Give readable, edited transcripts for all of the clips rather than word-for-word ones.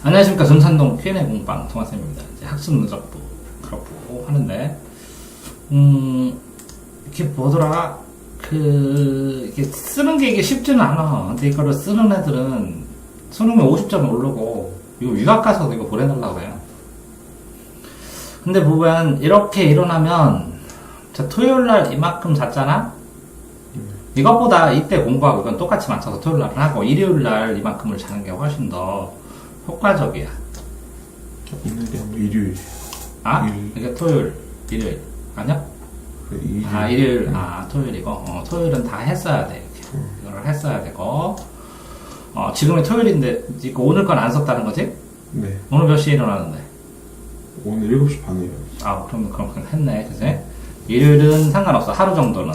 안녕하십니까. 전산동 Q&A 공방 동아쌤입니다. 이제 학습 누적부 그렇고 하는데, 이렇게 뭐더라, 이게 쓰는 게 이게 쉽지는 않아. 근데 이거를 쓰는 애들은 수능에 50점 오르고, 이거 유학 가서도 이거 보내달라고 해요. 근데 보면, 이렇게 일어나면, 자, 토요일날 이만큼 잤잖아? 이것보다 이때 공부하고 이건 똑같이 맞춰서 토요일날 하고, 일요일날 이만큼을 자는 게 훨씬 더 효과적이야. 오늘이 아니고 일요일. 아? 일. 이게 토요일, 일요일. 아니야? 일요일. 아, 일요일, 토요일이고, 토요일은 다 했어야 돼. 이렇게. 이거를 했어야 되고, 지금이 토요일인데, 이거 오늘 건 안 썼다는 거지? 네. 오늘 몇 시에 일어나는데? 오늘 7시 반이에요. 그럼 했네, 그지? 일요일은 상관없어, 하루 정도는.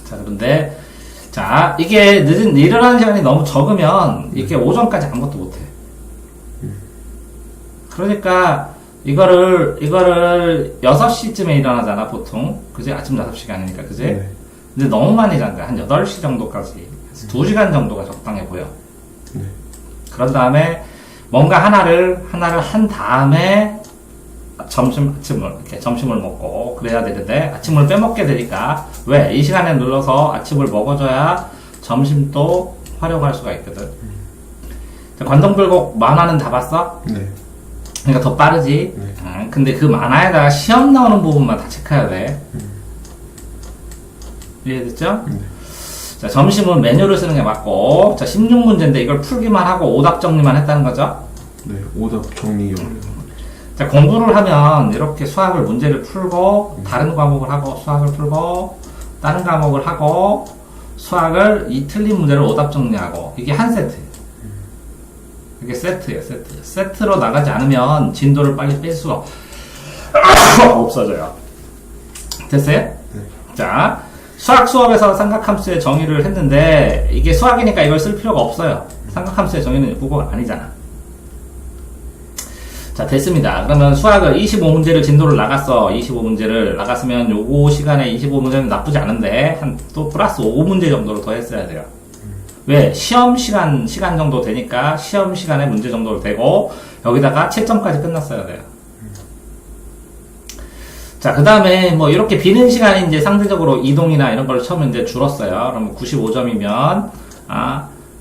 자, 그런데, 자, 이게 일어나는 시간이 너무 적으면, 이게 오전까지 아무것도 못해. 그러니까, 이거를 6시쯤에 일어나잖아, 보통. 그지? 아침 5시가 아니니까, 그지? 네. 근데 너무 많이 잔 거야. 한 8시 정도까지. 2시간 정도가 적당해 보여. 네. 그런 다음에, 뭔가 하나를 한 다음에, 점심을 먹고, 그래야 되는데, 아침을 빼먹게 되니까, 왜? 이 시간에 눌러서 아침을 먹어줘야 점심도 활용할 수가 있거든. 자, 관동불곡 만화는 다 봤어? 네. 그러니까 더 빠르지? 네. 근데 그 만화에다가 시험 나오는 부분만 다 체크해야 돼. 이해됐죠? 네. 자, 점심은 메뉴를 쓰는 게 맞고, 자, 16문제인데 이걸 풀기만 하고 오답 정리만 했다는 거죠? 네. 오답 정리 연습. 자, 공부를 하면 이렇게 수학을 문제를 풀고, 다른 과목을 하고, 수학을 풀고, 다른 과목을 하고, 수학을 이 틀린 문제를 오답 정리하고, 이게 한 세트. 이게 세트예요, 세트. 세트로 나가지 않으면 진도를 빨리 뺄 수가 없어져요. 됐어요? 네. 자, 수학 수업에서 삼각함수의 정의를 했는데, 이게 수학이니까 이걸 쓸 필요가 없어요. 삼각함수의 정의는 국어가 아니잖아. 자, 됐습니다. 그러면 수학을 25문제를 진도를 나갔어. 25문제를 나갔으면 요거 시간에 25문제는 나쁘지 않은데, 또 플러스 5문제 정도를 더 했어야 돼요. 왜? 시험 시간 정도 되니까, 시험 시간에 문제 정도 되고, 여기다가 채점까지 끝났어야 돼요. 자, 그 다음에, 이렇게 비는 시간이 이제 상대적으로 이동이나 이런 걸 처음에 이제 줄었어요. 그럼 95점이면,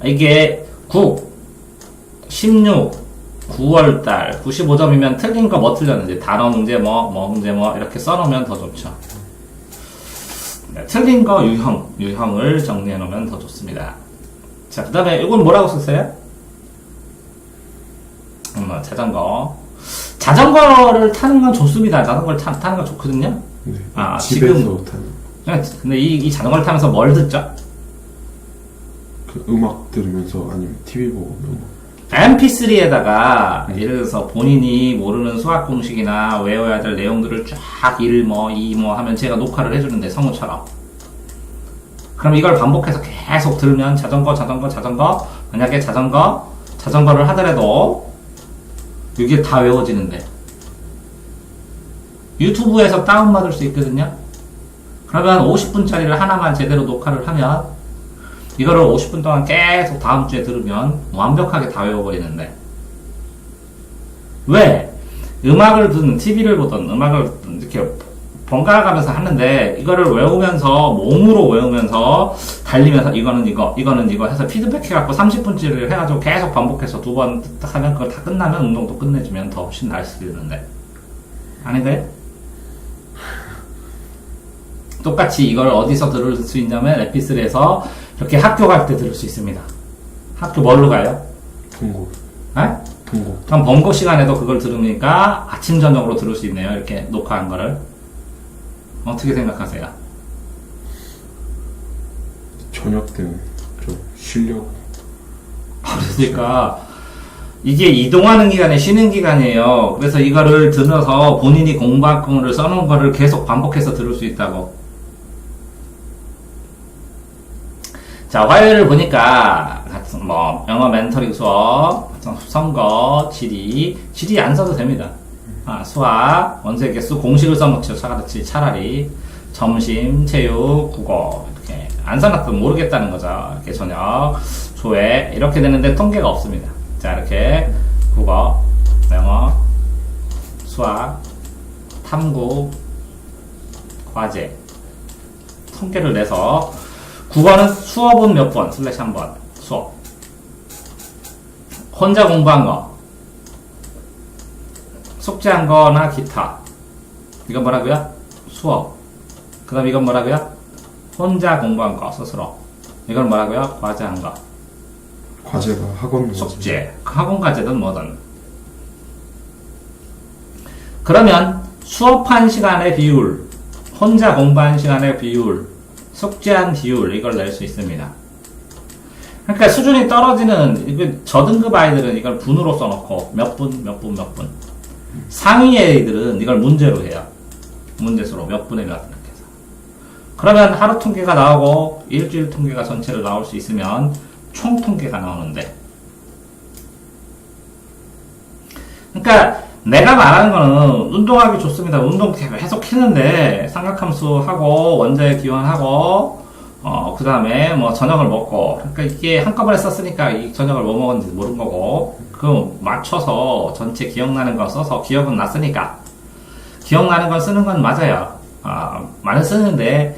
이게 9, 16, 9월달 95점이면 틀린 거 뭐 틀렸는지 단어 문제 문제 이렇게 써놓으면 더 좋죠. 네, 틀린 거 유형을 정리해 놓으면 더 좋습니다. 자, 그 다음에 이건 뭐라고 썼어요? 자전거를 타는 건 좋습니다. 자전거를 타는 건 좋거든요. 네. 지금 집에서 타는. 근데 이 자전거를 타면서 뭘 듣죠? 그 음악 들으면서 아니면 TV 보고 음악. MP3에다가 예를 들어서 본인이 모르는 수학 공식이나 외워야 될 내용들을 쫙 1, 하면 제가 녹화를 해주는데 성우처럼. 그럼 이걸 반복해서 계속 들으면 자전거 만약에 자전거를 하더라도 이게 다 외워지는데 유튜브에서 다운받을 수 있거든요. 그러면 50분짜리를 하나만 제대로 녹화를 하면 이거를 50분 동안 계속 다음 주에 들으면 완벽하게 다 외워버리는데. 왜? 음악을 듣는, TV를 보던 음악을 이렇게 번갈아 가면서 하는데, 이거를 외우면서, 몸으로 외우면서, 달리면서, 이거는 이거 해서 피드백 해갖고 30분짜리를 해가지고 계속 반복해서 2번 하면 그거 다 끝나면 운동도 끝내주면 더 훨씬 나을 수 있는데. 아닌가요? 똑같이 이걸 어디서 들을 수 있냐면, MP3에서 이렇게 학교 갈 때 들을 수 있습니다. 학교 뭘로 가요? 동고. 에? 동고. 그럼 번고 시간에도 그걸 들으니까 아침, 저녁으로 들을 수 있네요. 이렇게 녹화한 거를. 어떻게 생각하세요? 저녁 때는 좀 쉬려고. 그러니까 이게 이동하는 기간에 쉬는 기간이에요. 그래서 이거를 들어서 본인이 공부한 거를 써놓은 거를 계속 반복해서 들을 수 있다고. 자, 화요일을 보니까, 영어 멘토링 수업, 선거, 지리 안 써도 됩니다. 수학, 원소의 개수, 공식을 써놓죠. 차라리. 점심, 체육, 국어, 이렇게. 안 써놨으면 모르겠다는 거죠. 이렇게 저녁, 조회, 이렇게 되는데 통계가 없습니다. 자, 이렇게 국어, 영어, 수학, 탐구, 과제, 통계를 내서 국어는 수업은 몇 번, 슬래시 한 번, 수업. 혼자 공부한 거, 숙제한 거나 기타. 이건 뭐라고요? 수업. 그 다음 이건 뭐라고요? 혼자 공부한 거, 스스로. 이건 뭐라고요? 과제한 거. 과제가 학원 과제. 숙제, 학원 과제든 뭐든. 그러면 수업한 시간의 비율, 혼자 공부한 시간의 비율, 숙제한 비율, 이걸 낼 수 있습니다. 그러니까 수준이 떨어지는 이거 저등급 아이들은 이걸 분으로 써놓고 몇 분, 몇 분, 몇 분. 상위 애들은 이걸 문제로 해요. 문제수로 몇 분에 몇 분 이렇게 해서. 그러면 하루 통계가 나오고 일주일 통계가 전체로 나올 수 있으면 총 통계가 나오는데. 그러니까 내가 말하는 거는 운동하기 좋습니다. 운동 계속 했는데 삼각함수 하고 원자에 기원하고 그 다음에 뭐 저녁을 먹고, 그러니까 이게 한꺼번에 썼으니까 이 저녁을 뭐 먹었는지 모른 거고, 그 맞춰서 전체 기억나는 거 써서 기억은 났으니까 기억나는 건 쓰는 건 맞아요. 많이 쓰는데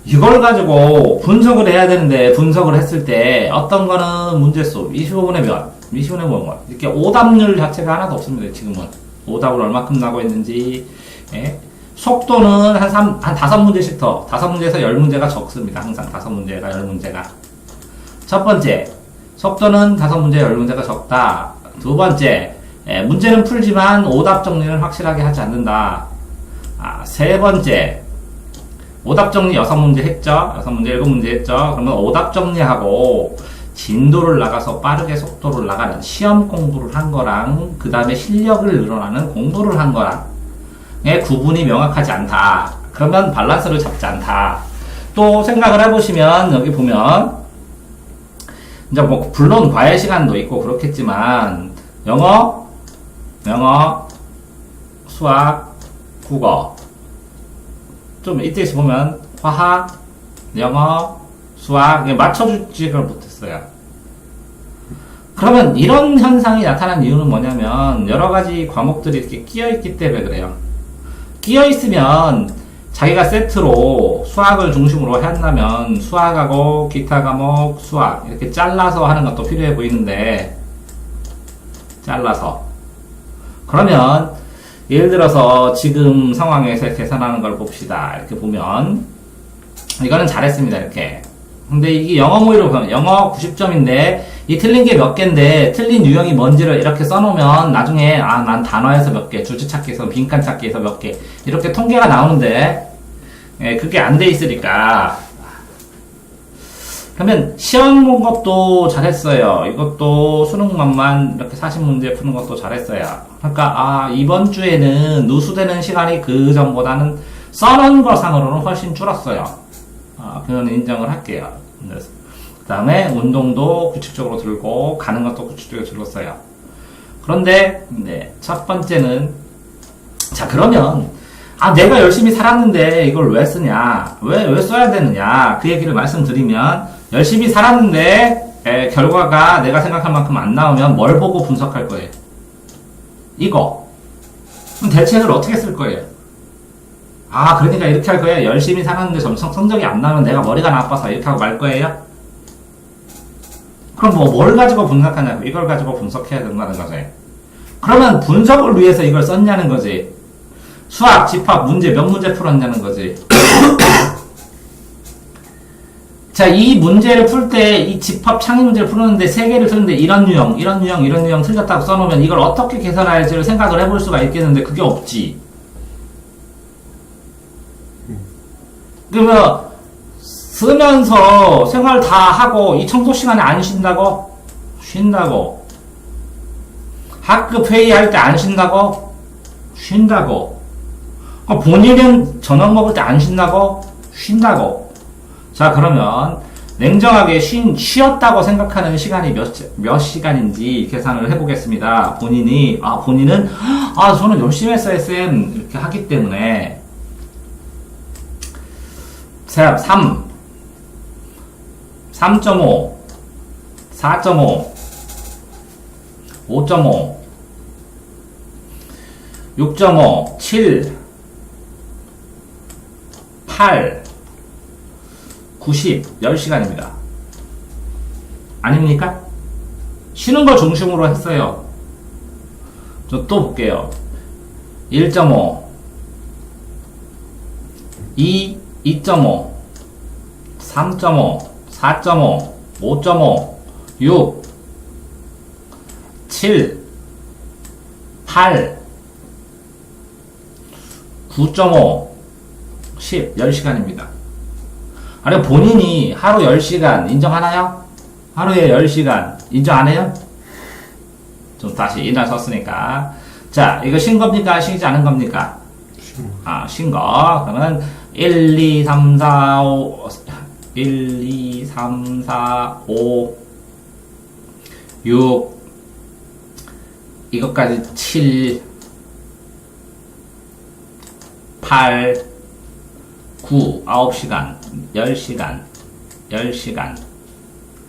이걸 가지고 분석을 해야 되는데, 분석을 했을 때 어떤 거는 문제수 25분의 몇, 25분의 뭐 이렇게 오답률 자체가 하나도 없습니다. 지금은 오답을 얼마큼 나고 있는지. 예? 속도는 한 5문제씩 더, 5문제에서 10문제가 적습니다. 항상 5문제가 10문제가. 첫 번째, 속도는 5문제 10문제가 적다. 두 번째, 문제는 풀지만 오답 정리는 확실하게 하지 않는다. 세 번째, 오답 정리 6문제 했죠? 6문제, 7문제 했죠? 그러면 오답 정리하고 진도를 나가서 빠르게 속도를 나가는 시험 공부를 한 거랑 그 다음에 실력을 늘어나는 공부를 한 거랑 의 구분이 명확하지 않다. 그러면 밸런스를 잡지 않다. 또 생각을 해보시면 여기 보면 이제 뭐 물론 과외 시간도 있고 그렇겠지만 영어, 수학, 국어 좀 이때에서 보면 화학, 영어, 수학 맞춰주지를 못했어요. 그러면 이런 현상이 나타난 이유는 뭐냐면 여러 가지 과목들이 이렇게 끼어있기 때문에 그래요. 끼어있으면 자기가 세트로 수학을 중심으로 한다면 수학하고 기타 과목 수학 이렇게 잘라서 하는 것도 필요해 보이는데, 잘라서 그러면 예를 들어서 지금 상황에서 계산하는 걸 봅시다. 이렇게 보면 이거는 잘했습니다. 이렇게. 근데 이게 영어 모의로 보면 영어 90점인데 이 틀린 게 몇 개인데 틀린 유형이 뭔지를 이렇게 써놓으면 나중에 난 단어에서 몇 개, 주제 찾기에서 빈칸 찾기에서 몇 개 이렇게 통계가 나오는데 그게 안 돼 있으니까. 그러면 시험 본 것도 잘했어요. 이것도 수능만만 이렇게 40문제 푸는 것도 잘했어요. 그러니까 이번 주에는 누수되는 시간이 그 전보다는 써놓은 거상으로는 훨씬 줄었어요. 그건 인정을 할게요. 그 다음에 운동도 규칙적으로 들고 가는 것도 규칙적으로 들었어요. 그런데 첫 번째는 자 그러면 내가 열심히 살았는데 이걸 왜 쓰냐, 왜 써야 되느냐, 그 얘기를 말씀드리면 열심히 살았는데 결과가 내가 생각할 만큼 안 나오면 뭘 보고 분석할 거예요? 이거. 그럼 대책을 어떻게 쓸 거예요? 그러니까 이렇게 할 거예요. 열심히 살았는데 성적이 안 나오면 내가 머리가 나빠서 이렇게 하고 말 거예요? 그럼 뭘 가지고 분석하냐고. 이걸 가지고 분석해야 된다는 거지. 그러면 분석을 위해서 이걸 썼냐는 거지. 수학, 집합, 문제 몇 문제 풀었냐는 거지. 자, 이 문제를 풀 때, 이 집합 창의 문제를 풀었는데 3개를 틀는데 이런 유형 틀렸다고 써놓으면 이걸 어떻게 계산할지를 생각을 해볼 수가 있겠는데 그게 없지. 그러면 쓰면서 생활 다 하고 이 청소 시간에 안 쉰다고? 쉰다고. 학급 회의할 때 안 쉰다고? 쉰다고. 본인은 저녁 먹을 때 안 쉰다고? 쉰다고. 자, 그러면 냉정하게 쉬었다고 생각하는 시간이 몇 시간인지 계산을 해보겠습니다. 본인은 저는 열심히 했어요, 쌤. 이렇게 하기 때문에 3, 3.5, 4.5, 5.5, 6.5, 7, 8, 90, 10시간입니다. 아닙니까? 쉬는 거 중심으로 했어요. 저 또 볼게요. 1.5, 2, 2.5, 3.5, 4.5, 5.5, 6, 7, 8, 9.5, 10, 10시간입니다. 아니, 본인이 하루 10시간 인정하나요? 하루에 10시간 인정 안 해요? 좀 다시 이날 썼으니까. 자, 이거 신 겁니까? 신이지 않은 겁니까? 신 거. 그러면 1, 2, 3, 4, 5, 1, 2, 3, 4, 5, 6, 이것까지 7, 8, 9, 9시간, 10시간, 10시간.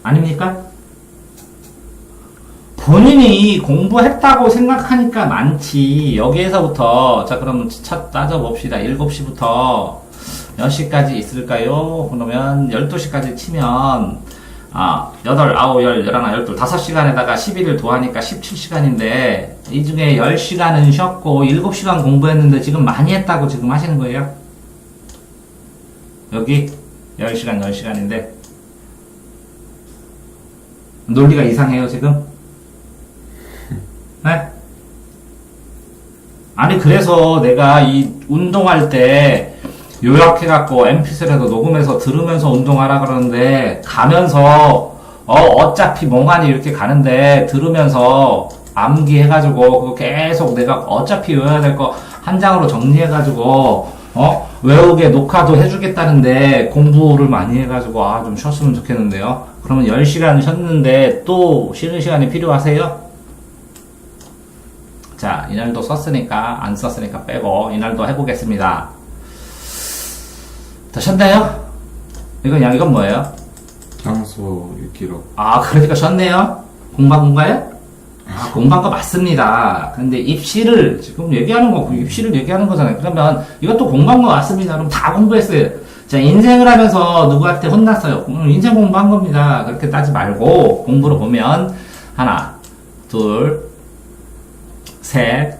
아닙니까? 본인이 공부했다고 생각하니까 많지. 여기에서부터, 자, 그럼 첫 따져봅시다. 7시부터 몇 시까지 있을까요? 그러면 12시까지 치면, 8, 9, 10, 11, 12, 5시간에다가 11을 더하니까 17시간인데, 이 중에 10시간은 쉬었고, 7시간 공부했는데 지금 많이 했다고 지금 하시는 거예요? 여기 10시간, 10시간인데, 논리가 이상해요, 지금? 네? 아니, 그래서 내가 이 운동할 때 요약해갖고 mp3라도 녹음해서 들으면서 운동하라 그러는데, 가면서, 어차피 멍하니 이렇게 가는데, 들으면서 암기해가지고, 그거 계속 내가 어차피 외워야 될 거 한 장으로 정리해가지고, 외우게 녹화도 해주겠다는데, 공부를 많이 해가지고, 좀 쉬었으면 좋겠는데요. 그러면 10시간 쉬었는데, 또 쉬는 시간이 필요하세요? 자, 이날도 썼으니까, 안 썼으니까 빼고, 이날도 해보겠습니다. 다 쉬었나요? 이건 뭐예요? 장소 기록. 그러니까 쉬었네요? 공부한 건가요? 공부한 거 맞습니다. 근데 입시를, 지금 얘기하는 거, 입시를 얘기하는 거잖아요. 그러면 이것도 공부한 거 맞습니다. 그럼 다 공부했어요. 자, 인생을 하면서 누구한테 혼났어요? 인생 공부한 겁니다. 그렇게 따지 말고, 공부로 보면, 하나, 둘, 셋,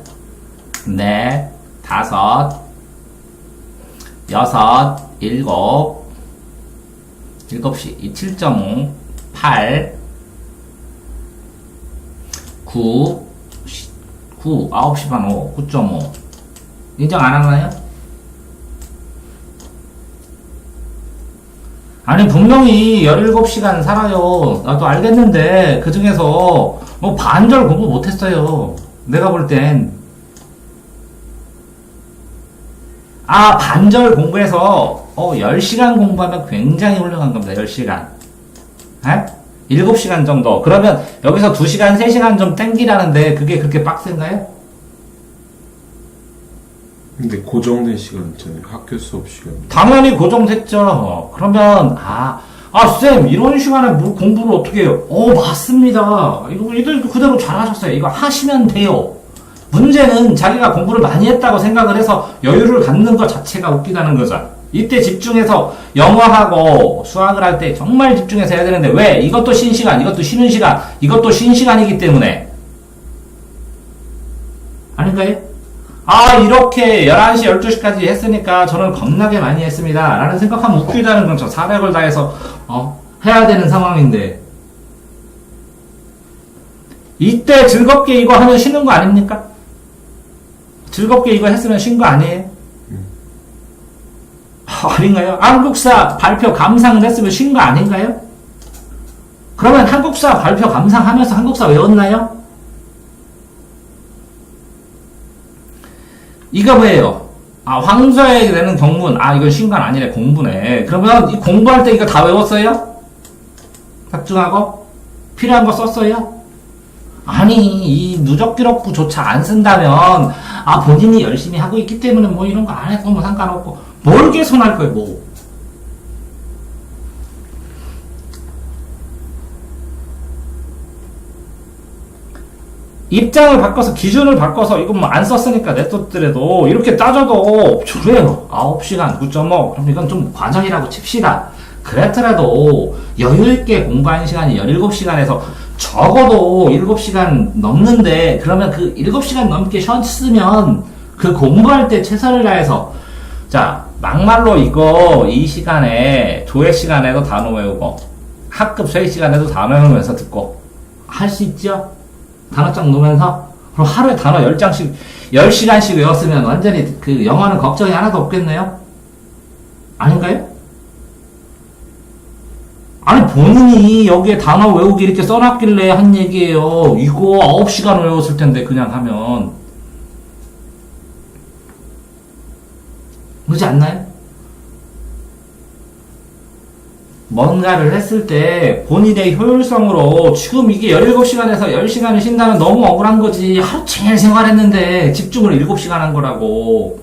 넷, 다섯, 여섯, 일곱, 7시, 7.5, 8, 9, 9시 반 5, 9.5. 인정 안 하나요? 아니, 분명히 17시간 살아요. 나도 알겠는데, 그 중에서, 반절 공부 못했어요. 내가 볼 땐. 반절 공부해서, 10시간 공부하면 굉장히 훌륭한 겁니다. 10시간. 에? 7시간 정도. 그러면 여기서 2시간, 3시간 좀 땡기라는데 그게 그렇게 빡센가요? 근데 고정된 시간 있잖아요. 학교 수업 시간. 당연히 고정됐죠. 그러면, 쌤, 이런 시간에 뭐 공부를 어떻게 해요? 맞습니다. 이거 이들 그대로 잘하셨어요. 이거 하시면 돼요. 문제는 자기가 공부를 많이 했다고 생각을 해서 여유를 갖는 것 자체가 웃기다는 거죠. 이때 집중해서 영어하고 수학을 할 때 정말 집중해서 해야 되는데, 왜? 이것도 쉰 시간, 이것도 쉬는 시간, 이것도 쉰 시간이기 때문에. 아닌가요? 이렇게 11시, 12시까지 했으니까 저는 겁나게 많이 했습니다. 라는 생각하면 웃기다는 거죠. 400을 다해서, 해야 되는 상황인데. 이때 즐겁게 이거 하면 쉬는 거 아닙니까? 즐겁게 이거 했으면 쉰 거 아니에요? 아닌가요? 한국사 발표 감상을 했으면 쉰 거 아닌가요? 그러면 한국사 발표 감상하면서 한국사 외웠나요? 이거 뭐예요? 황소에 내는 경문. 이건 쉰 건 아니네. 공부네. 그러면 이 공부할 때 이거 다 외웠어요? 집중하고? 필요한 거 썼어요? 아니, 이 누적 기록부조차 안 쓴다면, 본인이 열심히 하고 있기 때문에 뭐 이런 거 안 해도 뭐 상관없고, 뭘 개선할 거예요, 뭐. 입장을 바꿔서 기준을 바꿔서 이건 뭐 안 썼으니까 냅뒀더라도 이렇게 따져도 그래요. 9시간 9.5 그럼 이건 좀 과정이라고 칩시다. 그랬더라도 여유있게 공부하는 시간이 17시간에서 적어도 7시간 넘는데 그러면 그 7시간 넘게 쉬었으면 그 공부할 때 최선을 다해서 자 막말로 이거 이 시간에 조회 시간에도 단어 외우고 학급 수행 시간에도 단어 외우면서 듣고 할 수 있죠? 단어장 놓으면서 그럼 하루에 단어 10장씩 10시간씩 외웠으면 완전히 그 영어는 걱정이 하나도 없겠네요? 아닌가요? 아니 본인이 여기에 단어 외우기 이렇게 써놨길래 한 얘기예요. 이거 9시간 외웠을 텐데 그냥 하면 그렇지 않나요? 뭔가를 했을 때 본인의 효율성으로 지금 이게 17시간에서 10시간을 쉰다면 너무 억울한 거지. 하루 종일 생활했는데 집중을 7시간 한 거라고.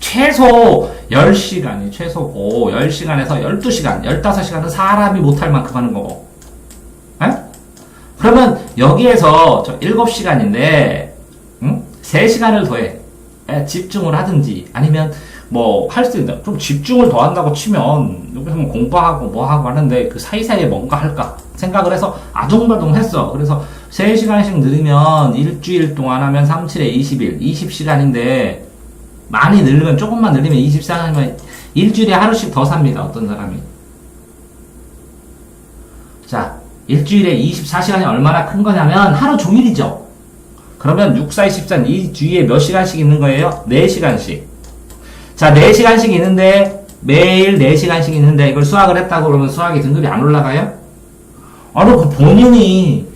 최소 10시간이 최소고 10시간에서 12시간, 15시간은 사람이 못할 만큼 하는 거고. 에? 그러면 여기에서 저 7시간인데 3시간을 더해. 집중을 하든지 아니면 뭐 할 수 있는 좀 집중을 더 한다고 치면 여기서 뭐 공부하고 뭐 하고 하는데 그 사이사이에 뭔가 할까 생각을 해서 아둥바둥 했어. 그래서 3시간씩 늘리면 일주일 동안 하면 3, 7에 20일 20시간인데 많이 늘리면 조금만 늘리면 24시간이면 일주일에 하루씩 더 삽니다. 어떤 사람이. 자 일주일에 24시간이 얼마나 큰 거냐면 하루 종일이죠. 그러면 6, 4, 13 이 뒤에 몇 시간씩 있는 거예요? 4시간씩. 자, 4시간씩 있는데, 매일 4시간씩 있는데, 이걸 수학을 했다고 그러면 수학이 등급이 안 올라가요? 그 본인이,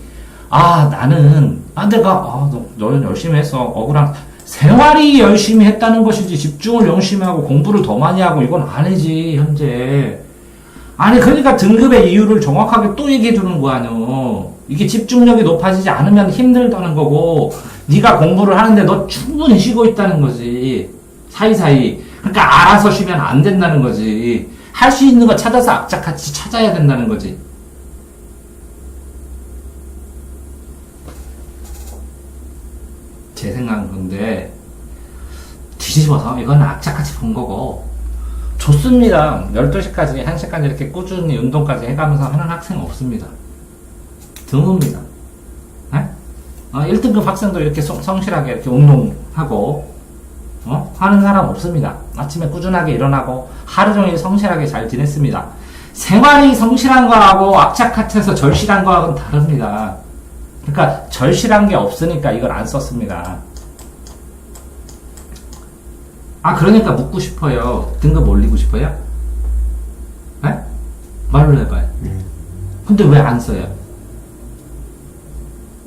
너는 열심히 했어. 억울한, 생활이 열심히 했다는 것이지, 집중을 열심히 하고 공부를 더 많이 하고, 이건 아니지, 현재. 아니, 그러니까 등급의 이유를 정확하게 또 얘기해 주는 거 아뇨. 이게 집중력이 높아지지 않으면 힘들다는 거고, 네가 공부를 하는데 너 충분히 쉬고 있다는 거지. 사이사이. 그러니까 알아서 쉬면 안 된다는 거지. 할 수 있는 거 찾아서 악착같이 찾아야 된다는 거지. 제 생각은 그런데 뒤집어서 이건 악착같이 본 거고 좋습니다. 12시까지 1시까지 이렇게 꾸준히 운동까지 해가면서 하는 학생 없습니다. 드뭅니다. 1등급 학생도 이렇게 성실하게 이렇게 운동하고 하는 사람 없습니다. 아침에 꾸준하게 일어나고 하루 종일 성실하게 잘 지냈습니다. 생활이 성실한 거하고 악착같아서 절실한 거하고는 다릅니다. 그러니까 절실한 게 없으니까 이걸 안 썼습니다. 그러니까 묻고 싶어요. 등급 올리고 싶어요? 에? 말로 해봐요. 근데 왜 안 써요?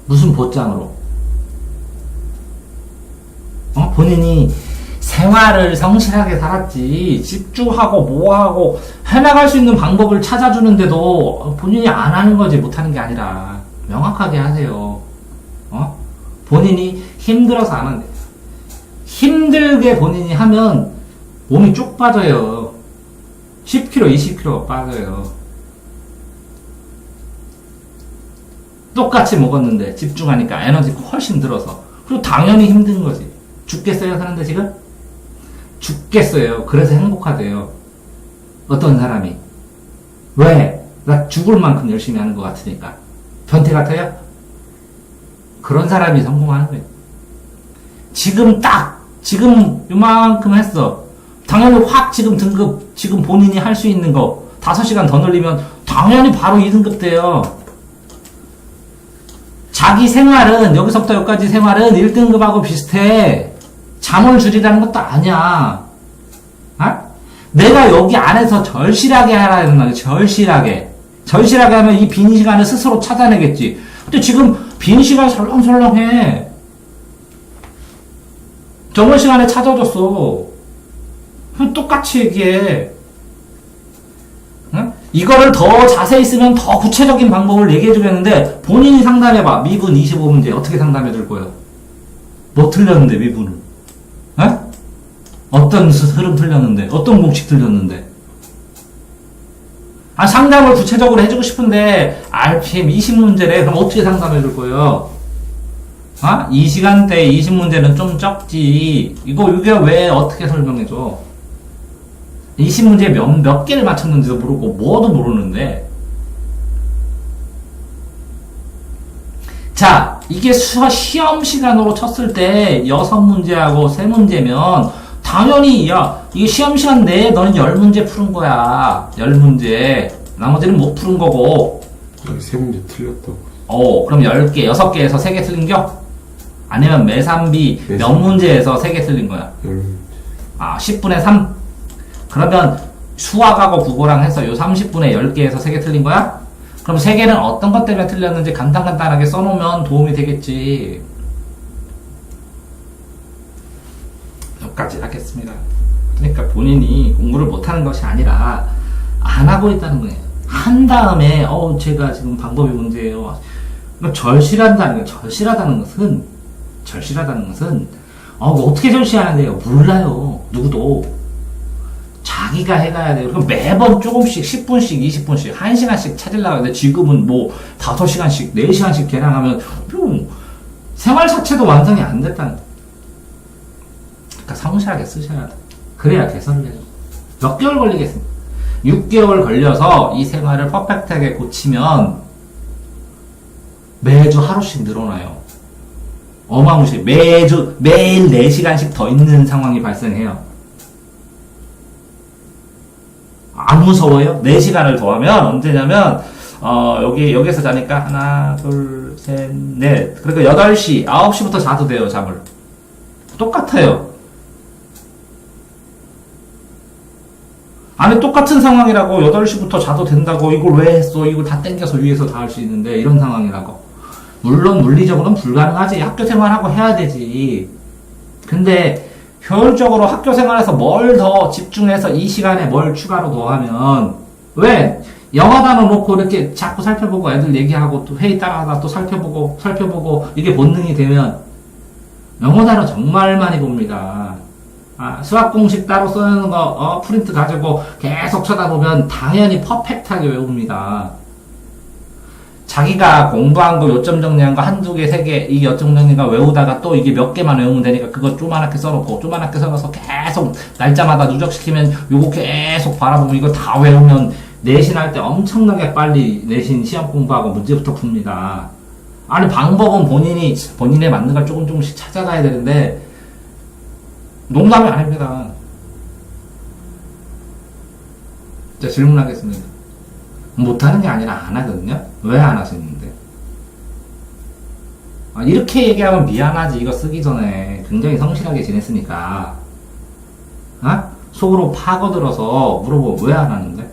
무슨 보장으로? 본인이 생활을 성실하게 살았지 집중하고 뭐하고 해나갈 수 있는 방법을 찾아주는데도 본인이 안 하는 거지 못하는 게 아니라 명확하게 하세요. 본인이 힘들어서 안 하는데 힘들게 본인이 하면 몸이 쭉 빠져요. 10kg, 20kg 빠져요. 똑같이 먹었는데 집중하니까 에너지가 훨씬 들어서 그리고 당연히 힘든 거지. 죽겠어요 사는데 지금? 죽겠어요. 그래서 행복하대요. 어떤 사람이. 왜? 나 죽을 만큼 열심히 하는 것 같으니까. 변태 같아요? 그런 사람이 성공하는 거예요. 지금 요만큼 했어. 당연히 확 지금 등급, 지금 본인이 할 수 있는 거 5시간 더 늘리면 당연히 바로 2등급 돼요. 자기 생활은, 여기서부터 여기까지 생활은 1등급하고 비슷해. 잠을 줄이라는 것도 아니야. 내가 여기 안에서 절실하게 하라는 말이야. 절실하게 하면 이 빈 시간을 스스로 찾아내겠지. 근데 지금 빈 시간 설렁설렁해. 저번 시간에 찾아줬어. 똑같이 얘기해. 이거를 더 자세히 쓰면 더 구체적인 방법을 얘기해 주겠는데 본인이 상담해봐. 미분 25문제 어떻게 상담해 줄 거예요? 뭐 틀렸는데 미분은? 어떤 흐름 틀렸는데? 어떤 공식 틀렸는데? 상담을 구체적으로 해주고 싶은데 RPM 20문제래. 그럼 어떻게 상담해 줄 거예요? 이 시간대에 20문제는 좀 적지. 이게 왜 어떻게 설명해줘? 20문제 몇 개를 맞췄는지도 모르고, 뭐도 모르는데. 자, 이게 시험 시간으로 쳤을 때 6문제하고 3문제면, 당연히, 야, 이게 시험 시간 내에 너는 10문제 푸는 거야. 10문제. 나머지는 못 푸는 거고. 여기 3문제 틀렸다고. 그럼 10개, 6개에서 3개 틀린겨? 아니면 매산비 몇 문제에서 3개 틀린 거야? 10문제. 10분의 3? 그러면 수학하고 국어랑 해서 요 30분의 10개에서 3개 틀린 거야? 그럼 3개는 어떤 것 때문에 틀렸는지 간단하게 써놓으면 도움이 되겠지. 여기까지 하겠습니다. 그러니까 본인이 공부를 못하는 것이 아니라 안 하고 있다는 거예요. 한 다음에 제가 지금 방법이 문제예요. 절실하다는 것은 어떻게 절실하는데요? 몰라요. 누구도. 자기가 해가야 돼요. 그럼 매번 조금씩 10분씩 20분씩 1시간씩 찾으려고 하는데 지금은 5시간씩 4시간씩 개량하면 생활 자체도 완성이 안 됐다는 거예요. 그러니까 성실하게 쓰셔야 돼. 그래야 개선을 해요. 몇 개월 걸리겠습니까? 6개월 걸려서 이 생활을 퍼펙트하게 고치면 매주 하루씩 늘어나요. 어마무시. 매일 4시간씩 더 있는 상황이 발생해요. 안 무서워요? 4시간을 더하면 언제냐면 여기서 자니까 하나, 둘, 셋, 넷. 그러니까 8시, 9시부터 자도 돼요, 잠을. 똑같아요. 아니, 똑같은 상황이라고 8시부터 자도 된다고 이걸 왜 했어? 이걸 다 땡겨서 위에서 다 할 수 있는데 이런 상황이라고. 물론 물리적으로는 불가능하지. 학교 생활하고 해야 되지. 근데 효율적으로 학교 생활에서 뭘 더 집중해서 이 시간에 뭘 추가로 더 하면 왜? 영화 단어 놓고 이렇게 자꾸 살펴보고 애들 얘기하고 또 회의 따라하다 또 살펴보고 이게 본능이 되면 영어 단어 정말 많이 봅니다. 수학 공식 따로 써놓는 거 프린트 가지고 계속 쳐다보면 당연히 퍼펙트하게 외웁니다. 자기가 공부한 거 요점 정리한 거 한두 개, 세 개, 이 요점 정리가 외우다가 또 이게 몇 개만 외우면 되니까 그거 조그맣게 써놓고 조그맣게 써놔서 계속 날짜마다 누적시키면 요거 계속 바라보면 이거 다 외우면 내신할 때 엄청나게 빨리 내신 시험 공부하고 문제부터 풉니다. 아니 방법은 본인에 맞는 걸 조금씩 찾아가야 되는데 농담이 아닙니다. 자, 질문하겠습니다. 못하는 게 아니라 안 하거든요? 왜 안 하시는데? 이렇게 얘기하면 미안하지. 이거 쓰기 전에 굉장히 성실하게 지냈으니까. 속으로 파고들어서 물어보면 왜 안 하는데?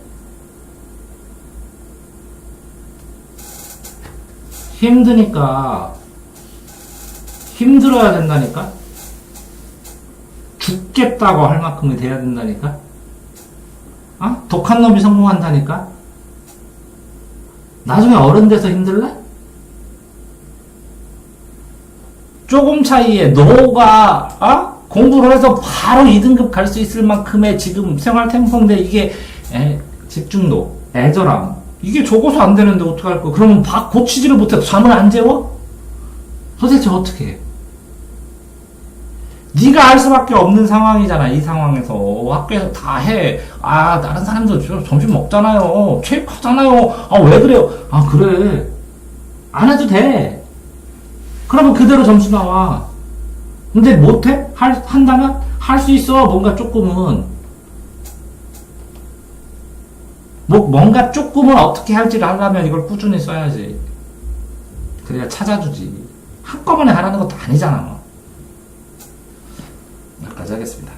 힘드니까. 힘들어야 된다니까? 죽겠다고 할 만큼이 돼야 된다니까? 독한 놈이 성공한다니까? 나중에 어른 돼서 힘들래? 조금 차이에 너가 공부를 해서 바로 2등급 갈 수 있을 만큼의 지금 생활 템포인데 이게 집중도, 애절함 이게 적어서 안 되는데 어떡할 거야? 그러면 고치지를 못해서 잠을 안 재워? 도대체 어떻게 해? 네가 알 수밖에 없는 상황이잖아. 이 상황에서 학교에서 다 해. 다른 사람들 점심 먹잖아요. 체육하잖아요. 왜 그래요? 그래. 안 해도 돼. 그러면 그대로 점수 나와. 근데 못해? 한다면? 할 수 있어. 뭔가 조금은. 뭔가 조금은 어떻게 할지를 하려면 이걸 꾸준히 써야지. 그래야 찾아주지. 한꺼번에 하라는 것도 아니잖아. 여기까지 하겠습니다.